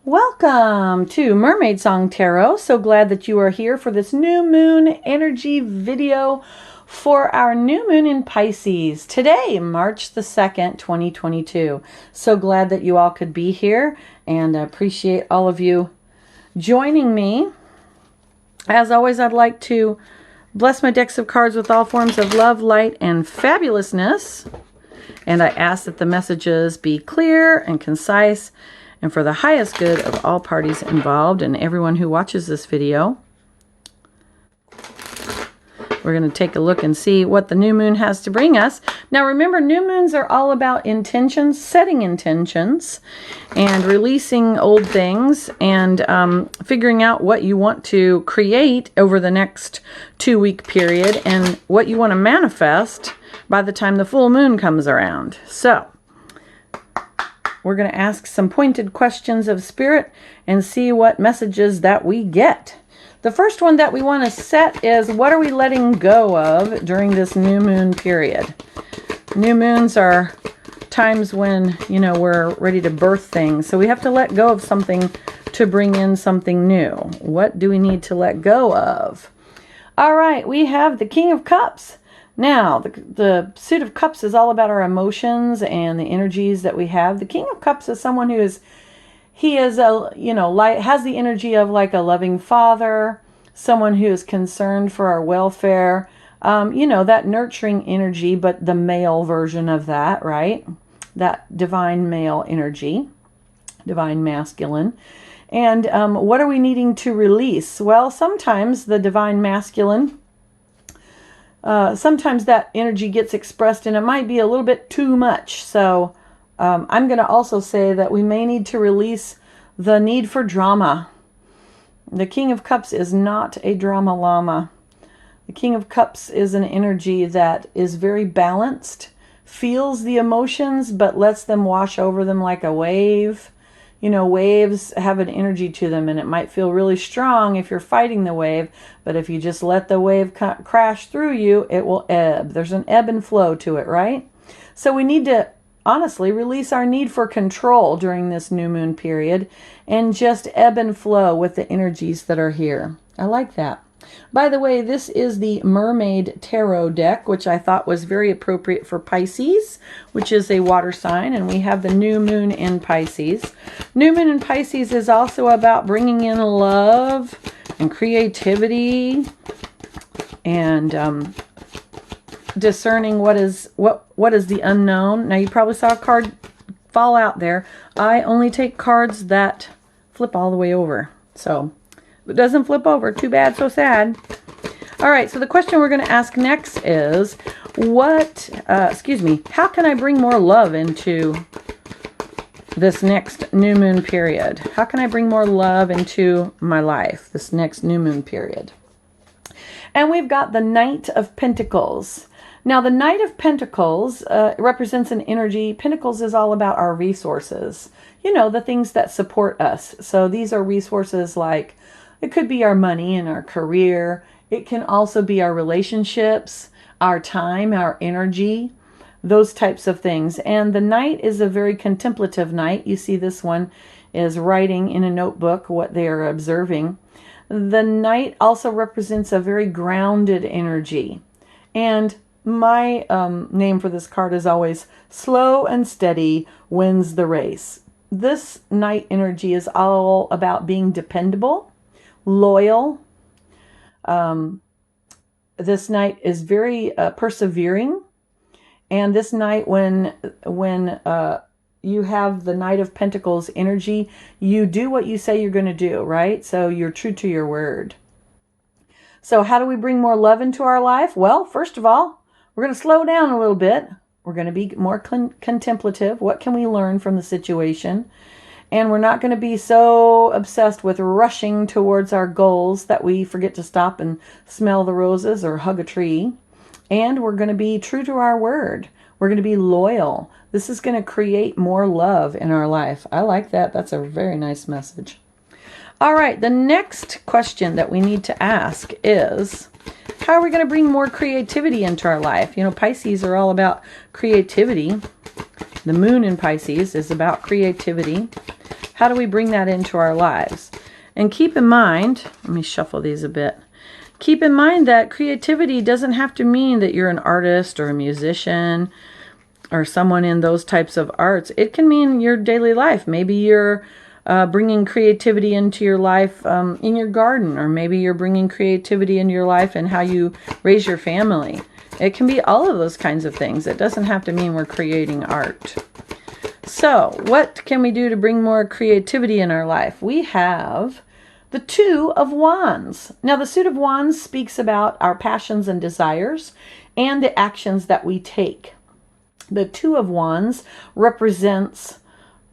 Welcome to Mermaid Song Tarot. So glad that you are here for this new moon energy video for our new moon in Pisces. Today, March the 2nd, 2022. So glad that you all could be here, and I appreciate all of you joining me. As always, I'd like to bless my decks of cards with all forms of love, light, and fabulousness. And I ask that the messages be clear and concise and for the highest good of all parties involved and everyone who watches this video. We're going to take a look and see what the new moon has to bring us. Now remember, new moons are all about intentions, setting intentions, and releasing old things, and figuring out what you want to create over the next 2-week period and what you want to manifest by the time the full moon comes around. So we're going to ask some pointed questions of Spirit and see what messages that we get. The first one that we want to set is, what are we letting go of during this new moon period? New moons are times when, we're ready to birth things. So we have to let go of something to bring in something new. What do we need to let go of? All right, we have the King of Cups. Now, the Suit of Cups is all about our emotions and the energies that we have. The King of Cups is someone who has the energy of like a loving father, someone who is concerned for our welfare, that nurturing energy, but the male version of that, right? That divine male energy, divine masculine. And what are we needing to release? Well, sometimes the divine masculine, sometimes that energy gets expressed and it might be a little bit too much. So I'm going to also say that we may need to release the need for drama. The King of Cups is not a drama llama. The King of Cups is an energy that is very balanced, feels the emotions, but lets them wash over them like a wave. Waves have an energy to them, and it might feel really strong if you're fighting the wave, but if you just let the wave crash through you, it will ebb. There's an ebb and flow to it, right? So we need to honestly release our need for control during this new moon period and just ebb and flow with the energies that are here. I like that. By the way, this is the Mermaid Tarot deck, which I thought was very appropriate for Pisces, which is a water sign, and we have the new moon in Pisces. New moon in Pisces is also about bringing in love and creativity and discerning what is the unknown. Now, you probably saw a card fall out there. I only take cards that flip all the way over. So if it doesn't flip over, too bad, so sad. All right, so the question we're going to ask next is, how can I bring more love into this next new moon period? How can I bring more love into my life this next new moon period? And we've got the Knight of Pentacles. Now, the Knight of Pentacles represents an energy. Pentacles is all about our resources, the things that support us. So these are resources like, it could be our money and our career. It can also be our relationships, our time, our energy, those types of things. And the Knight is a very contemplative Knight. You see this one is writing in a notebook what they are observing. The Knight also represents a very grounded energy. And my name for this card is always slow and steady wins the race. This Knight energy is all about being dependable, loyal. This Knight is very persevering. And this Knight, when you have the Knight of Pentacles energy, you do what you say you're going to do, right? So you're true to your word. So how do we bring more love into our life? Well, first of all, we're going to slow down a little bit. We're going to be more contemplative. What can we learn from the situation? And we're not going to be so obsessed with rushing towards our goals that we forget to stop and smell the roses or hug a tree. And we're going to be true to our word. We're going to be loyal. This is going to create more love in our life. I like that. That's a very nice message. All right, the next question that we need to ask is, how are we going to bring more creativity into our life? Pisces are all about creativity. The moon in Pisces is about creativity. How do we bring that into our lives? And keep in mind, let me shuffle these a bit. Keep in mind that creativity doesn't have to mean that you're an artist or a musician or someone in those types of arts. It can mean your daily life. Maybe you're bringing creativity into your life in your garden, or maybe you're bringing creativity into your life in how you raise your family. It can be all of those kinds of things. It doesn't have to mean we're creating art. So, what can we do to bring more creativity in our life? We have the Two of Wands. Now, the Suit of Wands speaks about our passions and desires and the actions that we take. The Two of Wands represents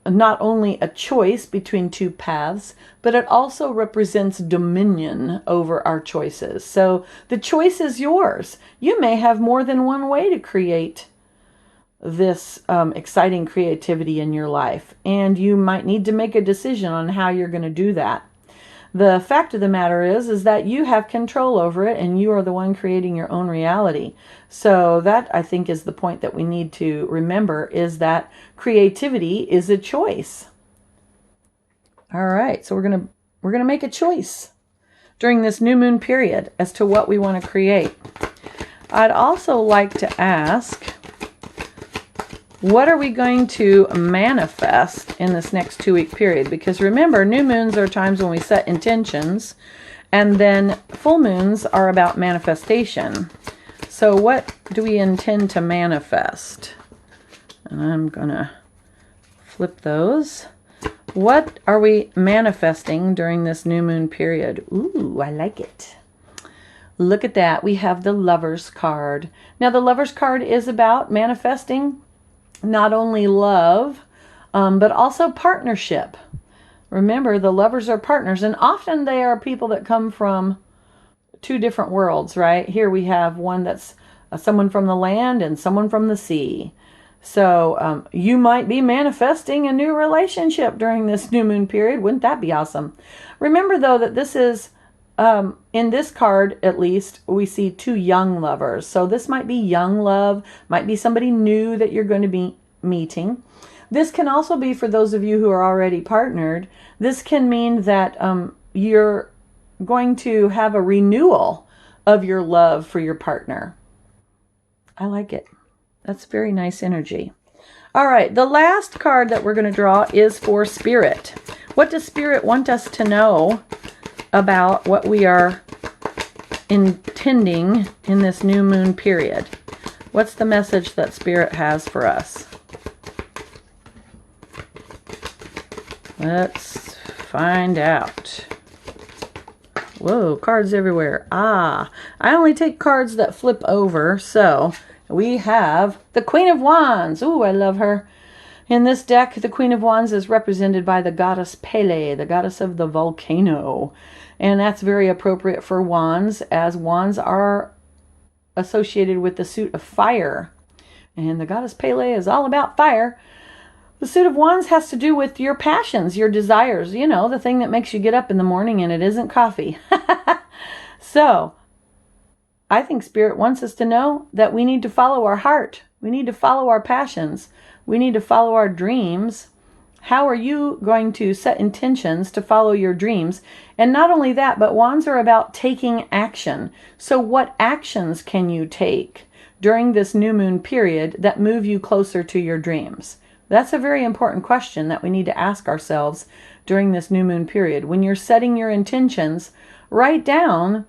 not only a choice between two paths, but it also represents dominion over our choices. So the choice is yours. You may have more than one way to create this exciting creativity in your life, and you might need to make a decision on how you're going to do that. The fact of the matter is that you have control over it, and you are the one creating your own reality. So that, I think, is the point that we need to remember, is that creativity is a choice. All right, so we're gonna make a choice during this new moon period as to what we want to create. I'd also like to ask, what are we going to manifest in this next 2-week period? Because remember, new moons are times when we set intentions, and then full moons are about manifestation. So what do we intend to manifest? And I'm going to flip those. What are we manifesting during this new moon period? Ooh, I like it. Look at that. We have the Lover's card. Now, the Lover's card is about manifesting not only love, but also partnership. Remember, the lovers are partners, and often they are people that come from two different worlds, right? Here we have one that's someone from the land and someone from the sea. So you might be manifesting a new relationship during this new moon period. Wouldn't that be awesome? Remember, though, that this is, in this card, at least, we see two young lovers. So this might be young love, might be somebody new that you're going to be meeting. This can also be for those of you who are already partnered. This can mean that you're going to have a renewal of your love for your partner. I like it. That's very nice energy. All right, the last card that we're going to draw is for Spirit. What does Spirit want us to know about what we are intending in this new moon period? What's the message that Spirit has for us? Let's find out. Whoa, cards everywhere. I only take cards that flip over. So we have the Queen of Wands. Ooh, I love her. In this deck, the Queen of Wands is represented by the goddess Pele, the goddess of the volcano. And that's very appropriate for wands, as wands are associated with the suit of fire. And the goddess Pele is all about fire. The suit of wands has to do with your passions, your desires, you know, the thing that makes you get up in the morning, and it isn't coffee. So, I think Spirit wants us to know that we need to follow our heart. We need to follow our passions. We need to follow our dreams. How are you going to set intentions to follow your dreams? And not only that, but wands are about taking action. So what actions can you take during this new moon period that move you closer to your dreams? That's a very important question that we need to ask ourselves during this new moon period. When you're setting your intentions, write down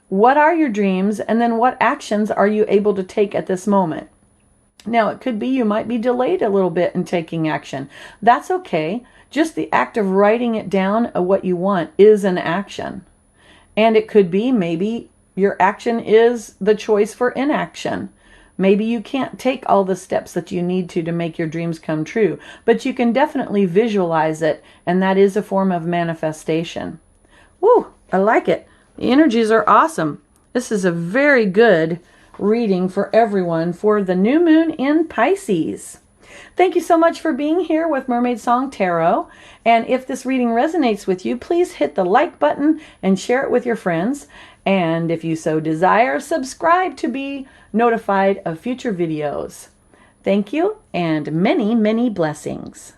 what are your dreams, and then what actions are you able to take at this moment. Now, it could be you might be delayed a little bit in taking action. That's okay. Just the act of writing it down of what you want is an action. And it could be maybe your action is the choice for inaction. Maybe you can't take all the steps that you need to make your dreams come true, but you can definitely visualize it, and that is a form of manifestation. Woo, I like it. The energies are awesome. This is a very good reading for everyone for the new moon in Pisces. Thank you so much for being here with Mermaid Song Tarot. And if this reading resonates with you, please hit the like button and share it with your friends. And if you so desire, subscribe to be notified of future videos. Thank you, and many, many blessings.